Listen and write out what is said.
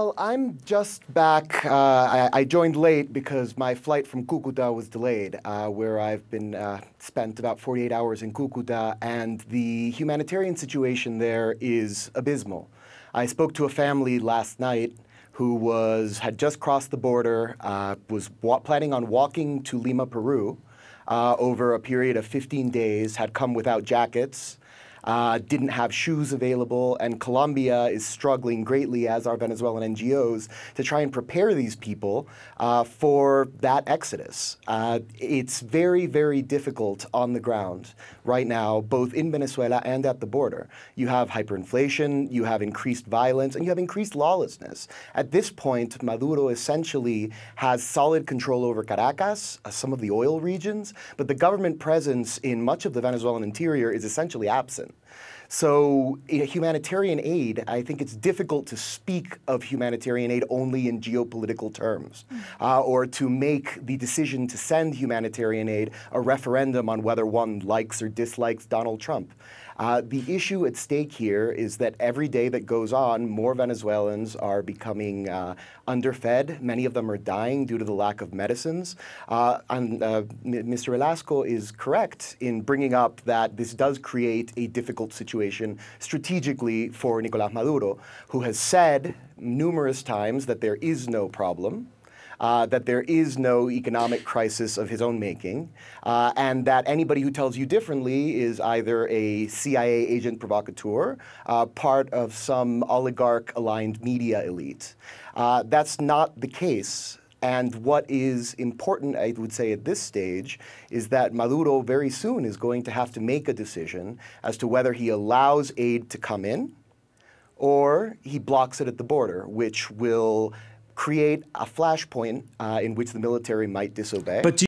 Well, I'm just back. I joined late because my flight from Cucuta was delayed, where I've been spent about 48 hours in Cucuta, and the humanitarian situation there is abysmal. I spoke to a family last night who had just crossed the border, was planning on walking to Lima, Peru, over a period of 15 days, had come without jackets, didn't have shoes available, and Colombia is struggling greatly, as are Venezuelan NGOs, to try and prepare these people for that exodus. It's very, very difficult on the ground right now, both in Venezuela and at the border. You have hyperinflation, you have increased violence, and you have increased lawlessness. At this point, Maduro essentially has solid control over Caracas, some of the oil regions, but the government presence in much of the Venezuelan interior is essentially absent. So humanitarian aid, I think it's difficult to speak of humanitarian aid only in geopolitical terms, or to make the decision to send humanitarian aid a referendum on whether one likes or dislikes Donald Trump. The issue at stake here is that every day that goes on, more Venezuelans are becoming underfed. Many of them are dying due to the lack of medicines. Mr. Velasco is correct in bringing up that this does create a difficult situation strategically for Nicolás Maduro, who has said numerous times that there is no problem, that there is no economic crisis of his own making, and that anybody who tells you differently is either a CIA agent provocateur, part of some oligarch-aligned media elite. That's not the case. And what is important, I would say, at this stage, is that Maduro very soon is going to have to make a decision as to whether he allows aid to come in or he blocks it at the border, which will create a flashpoint in which the military might disobey.